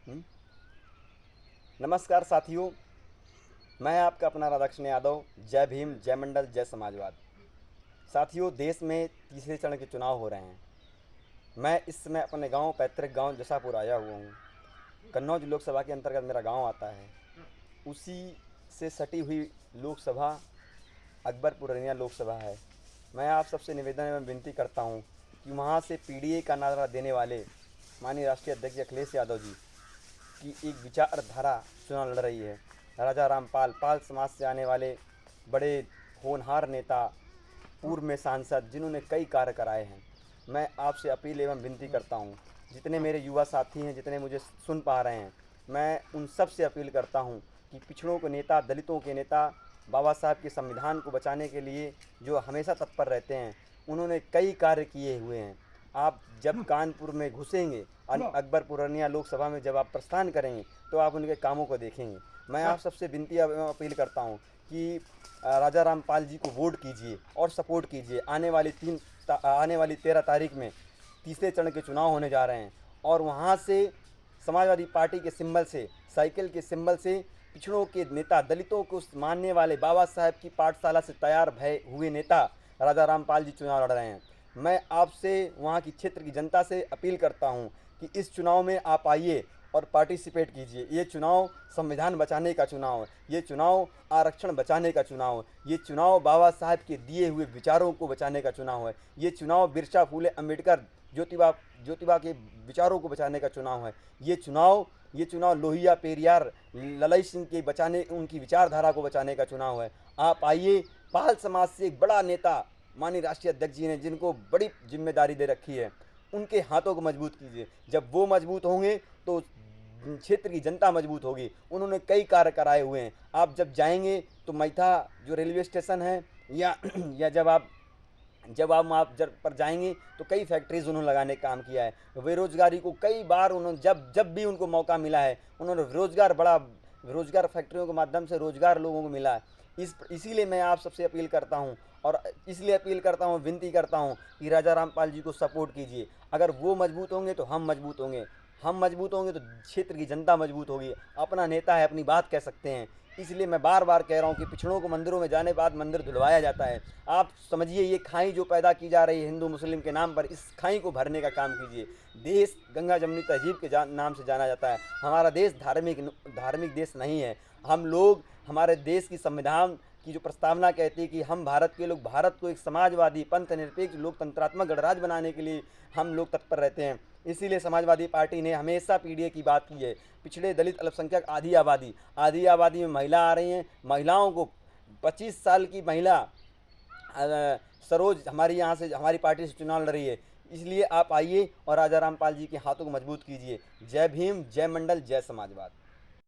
हम्म? नमस्कार साथियों, मैं आपका अपना राधाकृष्ण यादव। जय भीम, जय मंडल, जय समाजवाद। साथियों, देश में तीसरे चरण के चुनाव हो रहे हैं। मैं इस समय अपने गांव, पैतृक गांव जसापुर आया हुआ हूं। कन्नौज लोकसभा के अंतर्गत मेरा गांव आता है। उसी से सटी हुई लोकसभा अकबरपुर रनिया लोकसभा है। मैं आप सबसे निवेदन एवं विनती करता हूं कि वहां से पीडीए का नारा देने वाले माननीय राष्ट्रीय अध्यक्ष अखिलेश यादव जी की एक विचारधारा चुनाव लड़ रही है। राजा रामपाल पाल समाज से आने वाले बड़े होनहार नेता, पूर्व में सांसद, जिन्होंने कई कार्य कराए हैं। मैं आपसे अपील एवं विनती करता हूं, जितने मेरे युवा साथी हैं, जितने मुझे सुन पा रहे हैं, मैं उन सब से अपील करता हूं कि पिछड़ों के नेता, दलितों के नेता, बाबा साहब के संविधान को बचाने के लिए जो हमेशा तत्पर रहते हैं, उन्होंने कई कार्य किए हुए हैं। आप जब कानपुर में घुसेंगे, अकबरपुर रनिया लोकसभा में जब आप प्रस्थान करेंगे, तो आप उनके कामों को देखेंगे। मैं आप सबसे विनती एवं अपील करता हूं कि राजा रामपाल जी को वोट कीजिए और सपोर्ट कीजिए। आने वाली 13 तारीख में तीसरे चरण के चुनाव होने जा रहे हैं, और वहाँ से समाजवादी पार्टी के सिंबल से, साइकिल के सिंबल से, पिछड़ों के नेता, दलितों को मानने वाले, बाबा साहब की पाठशाला से तैयार भय हुए नेता राजा रामपाल जी चुनाव लड़ रहे हैं। मैं आपसे, वहाँ की क्षेत्र की जनता से अपील करता हूँ कि इस चुनाव में आप आइए और पार्टिसिपेट कीजिए। ये चुनाव संविधान बचाने का चुनाव है, ये चुनाव आरक्षण बचाने का चुनाव है, ये चुनाव बाबा साहब के दिए हुए विचारों को बचाने का चुनाव है, ये चुनाव बिरसा फुले अम्बेडकर, ज्योतिबा ज्योतिबा के विचारों को बचाने का चुनाव है। ये चुनाव लोहिया, पेरियार, ललई सिंह के बचाने, उनकी विचारधारा को बचाने का चुनाव है। आप आइए। पाल समाज से एक बड़ा नेता माननीय राष्ट्रीय अध्यक्ष जी ने, जिनको बड़ी जिम्मेदारी दे रखी है, उनके हाथों को मजबूत कीजिए। जब वो मजबूत होंगे तो क्षेत्र की जनता मजबूत होगी। उन्होंने कई कार्य कराए हुए हैं। आप जब जाएंगे तो मैथा जो रेलवे स्टेशन है, या या जब आप वहाँ जब पर जाएंगे तो कई फैक्ट्रीज उन्होंने लगाने का काम किया है। बेरोजगारी को कई बार उन्होंने, जब जब भी उनको मौका मिला है, उन्होंने रोजगार फैक्ट्रियों के माध्यम से रोजगार लोगों को मिला है। इसीलिए मैं आप सबसे अपील करता हूँ, और इसलिए अपील करता हूँ, विनती करता हूँ कि राजा रामपाल जी को सपोर्ट कीजिए। अगर वो मजबूत होंगे तो हम मजबूत होंगे, हम मजबूत होंगे तो क्षेत्र की जनता मजबूत होगी। अपना नेता है, अपनी बात कह सकते हैं। इसलिए मैं बार बार कह रहा हूँ कि पिछड़ों को मंदिरों में जाने बाद मंदिर धुलवाया जाता है। आप समझिए, ये खाई जो पैदा की जा रही है हिंदू मुस्लिम के नाम पर, इस खाई को भरने का काम कीजिए। देश गंगा जमनी तहजीब के नाम से जाना जाता है। हमारा देश धार्मिक देश नहीं है। हम लोग, हमारे देश की संविधान की जो प्रस्तावना कहती है कि हम भारत के लोग, भारत को एक समाजवादी, पंथ निरपेक्ष, लोकतंत्रात्मक गणराज्य बनाने के लिए हम लोग तत्पर रहते हैं। इसीलिए समाजवादी पार्टी ने हमेशा पीडीए की बात की है। पिछड़े, दलित, अल्पसंख्यक, आधी आबादी में महिला आ रही हैं। महिलाओं को 25 साल की महिला सरोज हमारी यहाँ से, हमारी पार्टी से चुनाव लड़ रही है। इसलिए आप आइए और राजा रामपाल जी के हाथों को मजबूत कीजिए। जय भीम, जय मंडल, जय समाजवाद।